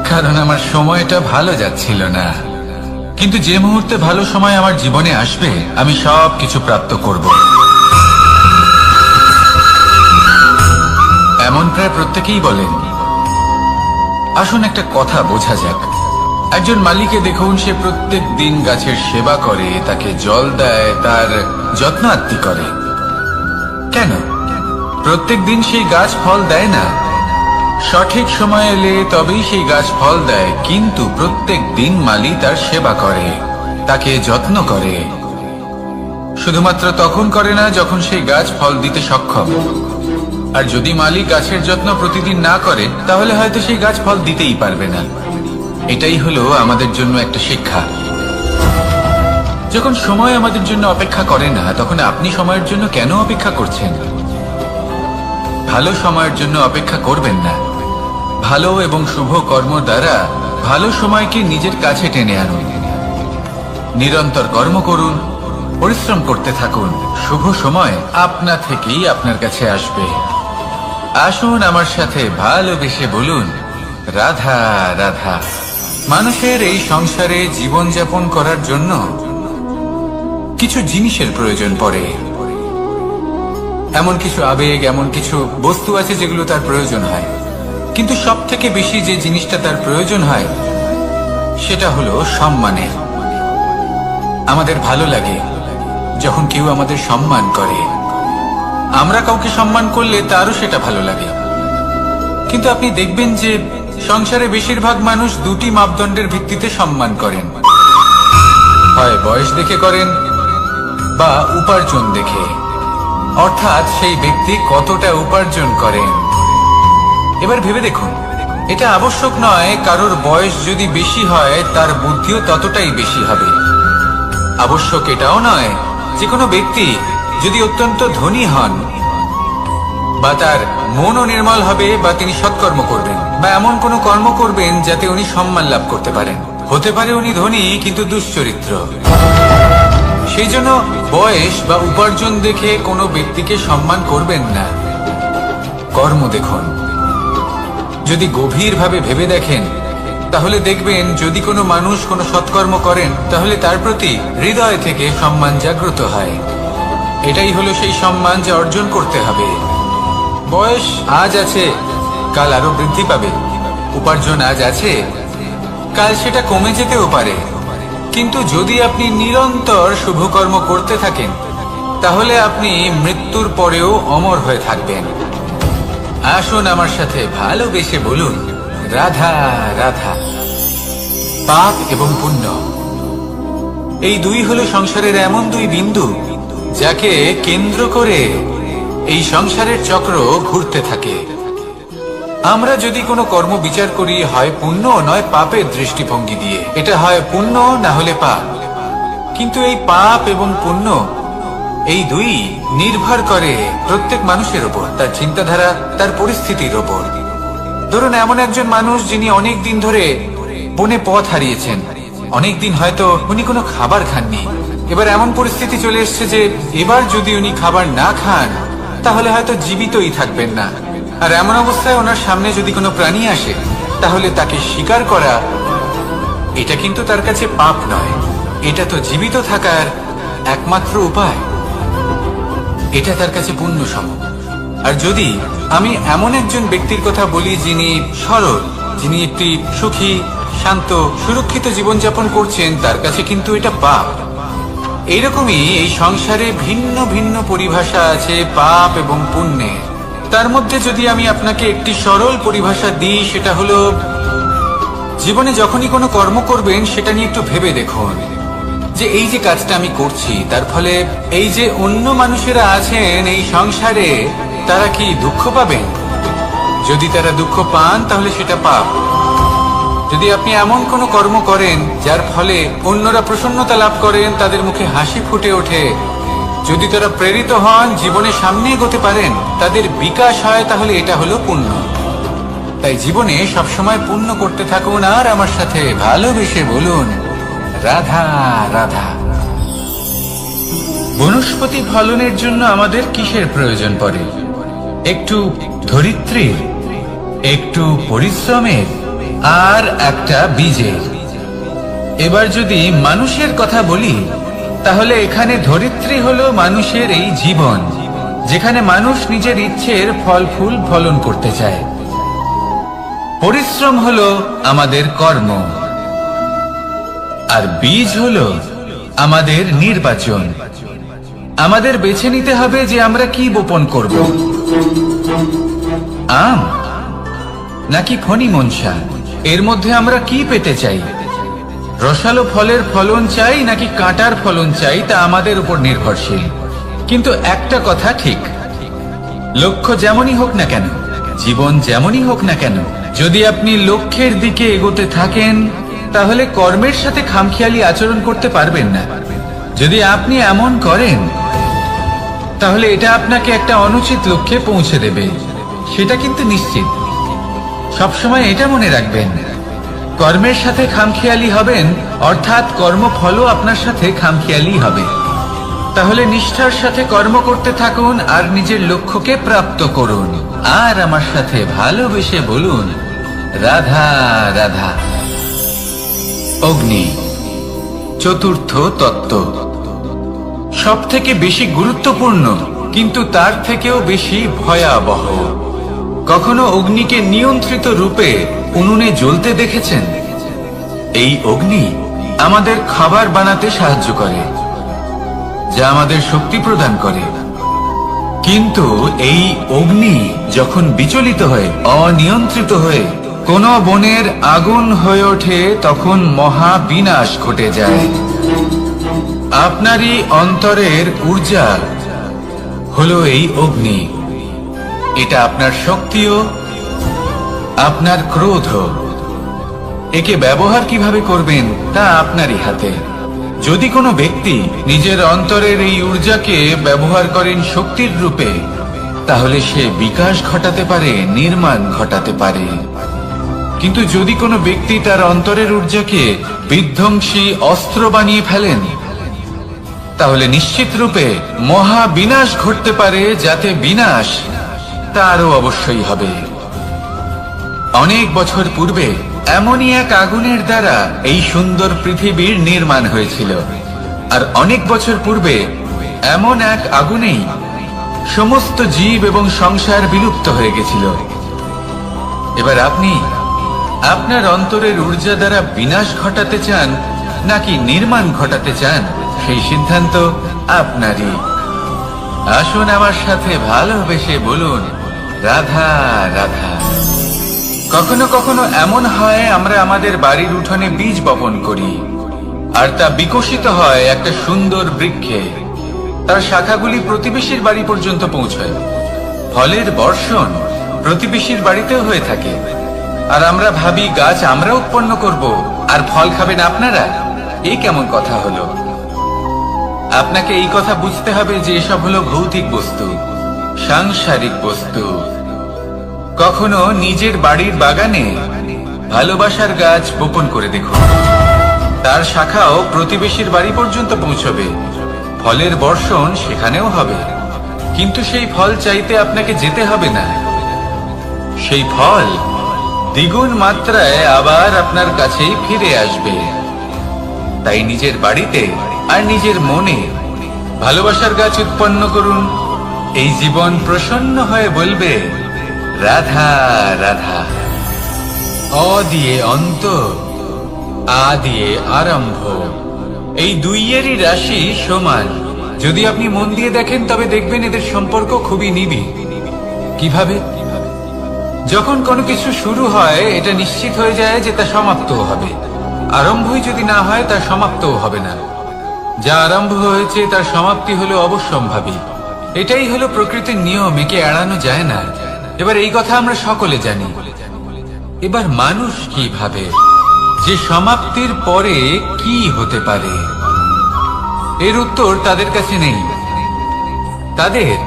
কারণ আমার সময়টা ভালো যাচ্ছিল না। কিন্তু যে মুহূর্তে ভালো সময় আমার জীবনে আসবে আমি সব কিছু প্রাপ্ত করব। এমন প্রায় প্রত্যেকেই বলেন। আসুন একটা কথা বোঝা যাক। একজন মালিকে দেখুন, সে প্রত্যেক দিন গাছের সেবা করে, তাকে জল দেয়, তার যত্ন আত্তি করে। কেন? প্রত্যেক দিন সেই গাছ ফল দেয় না। সঠিক সময় এলে তবেই সেই গাছ ফল দেয়, কিন্তু প্রত্যেক দিন মালি তার সেবা করে, তাকে যত্ন করে। শুধুমাত্র তখন করে না যখন সেই গাছ ফল দিতে সক্ষম। আর যদি মালি গাছের যত্ন প্রতিদিন না করে তাহলে হয়তো সেই গাছ ফল দিতেই পারবে না। এটাই হলো আমাদের জন্য একটা শিক্ষা। যখন সময় আমাদের জন্য অপেক্ষা করে না তখন আপনি সময়ের জন্য কেন অপেক্ষা করছেন? ভালো সময়ের জন্য অপেক্ষা করবেন না। ভালো এবং শুভ কর্ম দ্বারা ভালো সময়কে নিজের কাছে টেনে আনুন। নিরন্তর কর্ম করুন, পরিশ্রম করতে থাকুন। শুভ সময় আপনা থেকেই আপনার কাছে আসবে। আসুন আমার সাথে ভালোবেসে বলুন, রাধা রাধা। মানুষের এই সংসারে জীবনযাপন করার জন্য কিছু জিনিসের প্রয়োজন পড়ে। এমন কিছু আবেগ, এমন কিছু বস্তু আছে যেগুলো তার প্রয়োজন হয়। কিন্তু সব থেকে বেশি যে জিনিসটা তার প্রয়োজন হয় সেটা হলো সম্মানের। আমাদের ভালো লাগে যখন কেউ আমাদের সম্মান করে। আমরা কাউকে সম্মান করলে তারও সেটা ভালো লাগে। কিন্তু আপনি দেখবেন যে সংসারে বেশিরভাগ মানুষ দুটি মাপদণ্ডের ভিত্তিতে সম্মান করেন, হয় বয়স দেখে করেন বা উপার্জন দেখে, অর্থাৎ সেই ব্যক্তি কতটা উপার্জন করেন। এবার ভেবে দেখুন, এটা আবশ্যক নয় কারোর বয়স যদি বেশি হয় তার বুদ্ধিও ততটাই বেশি হবে। আবশ্যক এটাও নয় যে কোনো ব্যক্তি যদি অত্যন্ত ধনী হন বা তার মনও নির্মল হবে বা তিনি সৎকর্ম করবেন বা এমন কোনো কর্ম করবেন যাতে উনি সম্মান লাভ করতে পারেন। হতে পারে উনি ধনী কিন্তু দুশ্চরিত্র। সেই জন্য বয়স বা উপার্জন দেখে কোনো ব্যক্তিকে সম্মান করবেন না, কর্ম দেখুন। যদি গভীরভাবে ভেবে দেখেন তাহলে দেখবেন যদি কোনো মানুষ কোনো সৎকর্ম করেন তাহলে তার প্রতি হৃদয় থেকে সম্মান জাগ্রত হয়। এটাই হলো সেই সম্মান যা অর্জন করতে হবে। বয়স আজ আছে, কাল আরো বৃদ্ধি পাবে। উপার্জন আজ আছে, কাল সেটা কমে যেতেও পারে। কিন্তু যদি আপনি নিরন্তর শুভকর্ম করতে থাকেন তাহলে আপনি মৃত্যুর পরেও অমর হয়ে থাকবেন। আসুন আমার সাথে ভালোবেসে বলুন, রাধা রাধা। পাপ এবং পুণ্য, এই দুই হলো সংসারের এমন দুই বিন্দু যাকে কেন্দ্র করে এই সংসারের চক্র ঘুরতে থাকে। আমরা যদি কোনো কর্ম বিচার করি হয় পুণ্য নয় পাপের দৃষ্টিভঙ্গি দিয়ে, এটা হয় পুণ্য না হলে পাপ। কিন্তু এই পাপ এবং পুণ্য এই দুই নির্ভর করে প্রত্যেক মানুষের উপর, তার চিন্তাধারা, তার পরিস্থিতির উপর। ধরুন এমন একজন মানুষ যিনি অনেক দিন ধরে বনে পথ হারিয়েছেন, অনেক দিন হয়তো উনি কোনো খাবার খাননি। এবার এমন পরিস্থিতি চলে এসছে যে এবার যদি উনি খাবার না খান তাহলে হয়তো জীবিতই থাকবেন না। আর এমন অবস্থায় ওনার সামনে যদি কোনো প্রাণী আসে তাহলে তাকে শিকার করা, এটা কিন্তু তার কাছে পাপ নয়, এটা তো জীবিত থাকার একমাত্র উপায়। এটা তার কাছে পুণ্য সম। আর যদি আমি এমন একজন ব্যক্তির কথা বলি যিনি সরল, যিনি একটি সুখী, শান্ত, সুরক্ষিত জীবনযাপন করছেন, তার কাছে কিন্তু এটা পাপ। এইরকমই এই সংসারে ভিন্ন ভিন্ন পরিভাষা আছে পাপ এবং পুণ্যের। তার মধ্যে যদি আমি আপনাকে একটি সরল পরিভাষা দিই, সেটা হলো জীবনে যখনই কোনো কর্ম করবেন সেটা নিয়ে একটু ভেবে দেখুন যে এই যে কাজটা আমি করছি তার ফলে এই যে অন্য মানুষেরা আছেন এই সংসারে তারা কি দুঃখ পাবেন? যদি তারা দুঃখ পান তাহলে সেটা পাপ। যদি আপনি এমন কোনো কর্ম করেন যার ফলে অন্যরা প্রসন্নতা লাভ করেন, তাদের মুখে হাসি ফুটে ওঠে, যদি তারা প্রেরিত হন, জীবনে সামনে এগোতে পারেন, তাদের বিকাশ হয়, তাহলে এটা হলো পুণ্য। তাই জীবনে সবসময় পুণ্য করতে থাকুন আর আমার সাথে ভালোবেসে বলুন, রাধা রাধা। বনস্পতি ফলনের জন্য আমাদের কিসের প্রয়োজন পড়ে? একটু ধরিত্রীর, একটু পরিশ্রমের আর একটা বীজের। এবার যদি মানুষের কথা বলি তাহলে এখানে ধরিত্রী হলো মানুষের এই জীবন, যেখানে মানুষ নিজের ইচ্ছের ফল ফুল ফলন করতে চায়। পরিশ্রম হলো আমাদের কর্ম, আর বীজ হলো আমাদের নির্বাচন। আমাদের বেছে নিতে হবে যে আমরা কি বপন করব, আম নাকি ফণি মনসা। এর মধ্যে আমরা কি পেতে চাই? রসালো ফলের ফলন চাই নাকি কাঁটার ফলন চাই, তা আমাদের উপর নির্ভরশীল। কিন্তু একটা কথা ঠিক, লক্ষ্য যেমনই হোক না কেন, জীবন যেমনই হোক না কেন, যদি আপনি লক্ষ্যের দিকে এগোতে থাকেন তাহলে কর্মের সাথে খামখেয়ালি আচরণ করতে পারবেন না। যদি আপনি এমন করেন তাহলে এটা আপনাকে একটা অনুচিত লক্ষ্যে পৌঁছে দেবে, সেটা কিন্তু নিশ্চিত। সবসময় এটা মনে রাখবেন, কর্মের সাথে খামখেয়ালি হবেন অর্থাৎ কর্মফলও আপনার সাথে খামখেয়ালি হবে। তাহলে নিষ্ঠার সাথে কর্ম করতে থাকুন আর নিজের লক্ষ্যকে প্রাপ্ত করুন। আর আমার সাথে ভালোবেসে বলুন, রাধা রাধা। অগ্নি, চতুর্থ তত্ত্ব, সব থেকে বেশি গুরুত্বপূর্ণ কিন্তু তার থেকেও বেশি ভয়াবহ। কখনো অগ্নিকে নিয়ন্ত্রিত রূপে উনুনে জ্বলতে দেখেছেন? এই অগ্নি আমাদের খাবার বানাতে সাহায্য করে, যা আমাদের শক্তি প্রদান করে। কিন্তু এই অগ্নি যখন বিচলিত হয়ে, অনিয়ন্ত্রিত হয়ে কোন বনের আগুন হয়ে ওঠে, তখন মহা বিনাশ ঘটে যায়। আপনারই অন্তরের ঊর্জা হলো এই অগ্নি। এটা আপনার শক্তিও, আপনার ক্রোধ। একে ব্যবহার কিভাবে করবেন তা আপনারই হাতে। যদি কোনো ব্যক্তি নিজের অন্তরের এই ঊর্জাকে ব্যবহার করেন শক্তির রূপে, তাহলে সে বিকাশ ঘটাতে পারে, নির্মাণ ঘটাতে পারে। কিন্তু যদি কোনো ব্যক্তি তার অন্তরের ঊর্জাকে বিধ্বংসী অস্ত্র বানিয়ে ফেলেন, তাহলে নিশ্চিত রূপে মহা বিনাশ ঘটতে পারে, যাতে বিনাশ তারও অবশ্যই হবে। অনেক বছর পূর্বে এমনই এক আগুনের দ্বারা এই সুন্দর পৃথিবীর নির্মাণ হয়েছিল। আর অনেক বছর পূর্বে এমন এক আগুনেই সমস্ত জীব এবং সংসার বিলুপ্ত হয়ে গেছিল। এবার আপনি আপনার অন্তরের ঊর্জা দ্বারা বিনাশ ঘটাতে চান নাকি নির্মাণ ঘটাতে চান, সেই সিদ্ধান্ত আপনারই। আসুন আমার সাথে ভালোবেসে বলুন, রাধা রাধা। কখনো কখনো এমন হয়, আমরা আমাদের বাড়ির উঠোনে বীজ বপন করি, আর তা বিকশিত হয় একটা সুন্দর বৃক্ষে। তার শাখাগুলি প্রতিবেশীর বাড়ি পর্যন্ত পৌঁছায়। ফলের বর্ষণ প্রতিবেশীর বাড়িতেও হয়ে থাকে। আর আমরা ভাবি গাছ আমরা উৎপন্ন করব, আর ফল খাবেন আপনারা। এই কেমন কথা হলো? আপনাকে এই কথা বুঝতে হবে যে এসব হলো ভৌতিক বস্তু, সাংসারিক বস্তু। কখনো নিজের বাড়ির বাগানে ভালোবাসার গাছ বপন করে দেখুন। তার শাখাও প্রতিবেশীর বাড়ি পর্যন্ত পৌঁছবে, ফলের বর্ষণ সেখানেও হবে। কিন্তু সেই ফল চাইতে আপনাকে যেতে হবে না, সেই ফল দ্বিগুণ মাত্রায় আবার আপনার কাছেই ফিরে আসবে। তাই নিজের বাড়িতে আর নিজের মনে ভালোবাসার গাছ উৎপন্ন করুন। এই জীবন প্রসন্ন হয়ে বলবে, রাধা রাধা। অ দিয়ে অন্ত, আ দিয়ে আরম্ভ, এই দুইয়েরই রাশি সমান। যদি আপনি মন দিয়ে দেখেন তবে দেখবেন এদের সম্পর্ক খুবই নিবিড়। কিভাবে? যখন কোনো কিছু শুরু হয়, এটা নিশ্চিত হয়ে যায় যে তা সমাপ্তও হবে। আরম্ভই যদি না হয়, তার সমাপ্তও হবে না। যা আরম্ভ হয়েছে তার সমাপ্তি হলো অবশ্যম্ভাবী। এটাই হলো প্রকৃতির নিয়ম, একে এড়ানো যায় না। এবার এই কথা আমরা সকলে জানি। এবার মানুষ কি ভাবে যে সমাপ্তির পরে কি হতে পারে, এর উত্তর তাদের কাছে নেই। তাদের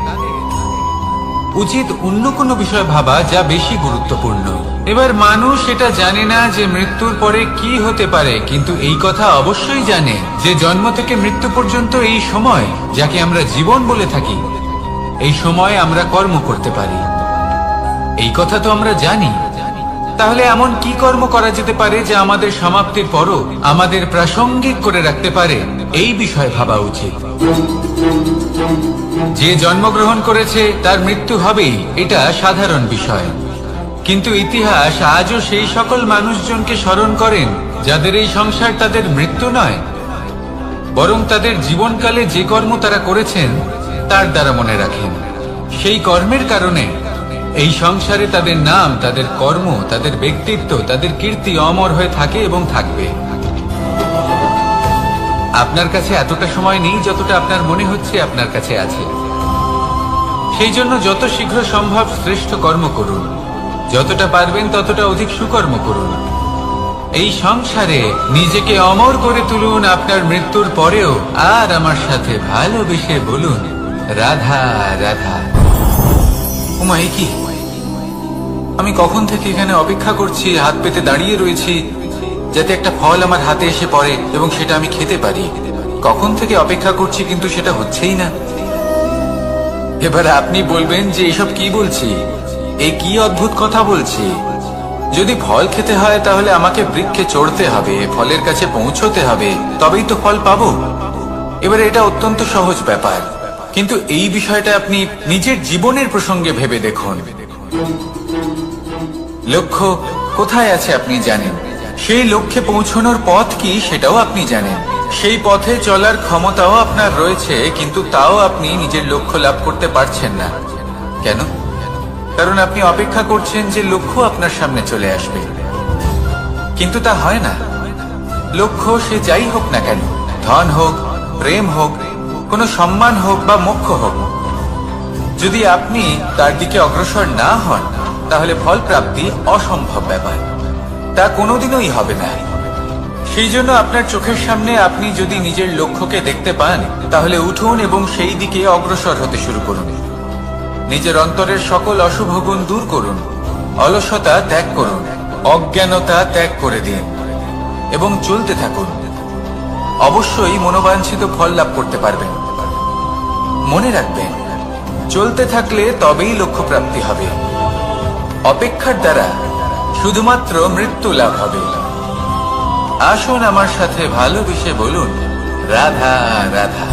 উচিত অন্য কোনো বিষয় ভাবা যা বেশি গুরুত্বপূর্ণ। এবার মানুষ এটা জানে না যে মৃত্যুর পরে কি হতে পারে, কিন্তু এই কথা অবশ্যই জানে যে জন্ম থেকে মৃত্যু পর্যন্ত এই সময়, যাকে আমরা জীবন বলে থাকি, এই সময় আমরা কর্ম করতে পারি। এই কথা তো আমরা জানি। তাহলে এমন কি কর্ম করা যেতে পারে যা আমাদের সমাপ্তির পরও আমাদের প্রাসঙ্গিক করে রাখতে পারে, এই বিষয়ে ভাবা উচিত। যে জন্মগ্রহণ করেছে তার মৃত্যু হবেই, এটা সাধারণ বিষয়। কিন্তু ইতিহাস আজও সেই সকল মানুষজনকে স্মরণ করেন যাদের এই সংসার তাদের মৃত্যু নয়, বরং তাদের জীবনকালে যে কর্ম তারা করেছেন তার দ্বারা মনে রাখেন। সেই কর্মের কারণে এই সংসারে তাদের নাম, তাদের কর্ম, তাদের ব্যক্তিত্ব, তাদের কীর্তি অমর হয়ে থাকে এবং থাকবে। আপনার কাছে এতটা সময় নেই যতটা আপনার মনে হচ্ছে আপনার কাছে আছে। সেই জন্য যত শীঘ্র সম্ভব শ্রেষ্ঠ কর্ম করুন, যতটা পারবেন ততটা অধিক সুকর্ম করুন। এই সংসারে নিজেকে অমর করে তুলুন আপনার মৃত্যুর পরেও। আর আমার সাথে ভালোবেসে বলুন, রাধা রাধা। ওমা, এ কি? আমি কখন থেকে এখানে অপেক্ষা করছি, হাত পেতে দাঁড়িয়ে রয়েছি যাতে একটা ফল আমার হাতে এসে পড়ে এবং সেটা আমি খেতে পারি। কখন থেকে অপেক্ষা করছি, কিন্তু সেটা হচ্ছেই না। এবার আপনি বলবেন যে এসব কি বলছি, এ কি অদ্ভুত কথা বলছি। যদি ফল খেতে হয় তাহলে আমাকে বৃক্ষে চড়তে হবে, ফলের কাছে পৌঁছতে হবে, তবেই তো ফল পাবো। এবারে এটা অত্যন্ত সহজ ব্যাপার, কিন্তু এই বিষয়টা আপনি নিজের জীবনের প্রসঙ্গে ভেবে দেখুন। লক্ষ্য কোথায় আছে আপনি জানেন, সেই লক্ষ্যে পৌঁছানোর পথ কি সেটাও আপনি জানেন, সেই পথে চলার ক্ষমতাও আপনার রয়েছে, কিন্তু তাও আপনি নিজের লক্ষ্য লাভ করতে পারছেন না। কেন? কারণ আপনি অপেক্ষা করছেন যে লক্ষ্য আপনার সামনে চলে আসবে, কিন্তু তা হয় না। লক্ষ্য সে যাই হোক না কেন, ধন হোক, প্রেম হোক, কোনো সম্মান হোক বা মোক্ষ হোক, যদি আপনি তার দিকে অগ্রসর না হন তাহলে ফল প্রাপ্তি অসম্ভব ব্যাপার, তা কোনোদিনই হবে না। সেই জন্য আপনার চোখের সামনে আপনি যদি নিজের লক্ষ্যকে দেখতে পান তাহলে উঠুন এবং সেই দিকে অগ্রসর হতে শুরু করুন। নিজের অন্তরের সকল অশুভ গুণ দূর করুন, অলসতা ত্যাগ করুন, অজ্ঞানতা ত্যাগ করে দিন এবং চলতে থাকুন। অবশ্যই মনোবাঞ্ছিত ফল লাভ করতে পারবেন। মনে রাখবেন, চলতে থাকলে তবেই লক্ষ্য প্রাপ্তি হবে। অপেক্ষার দ্বারা শুধুমাত্র মৃত্যু লাভ হবে। আসুন আমার সাথে ভালোবেসে বলুন, রাধা রাধা।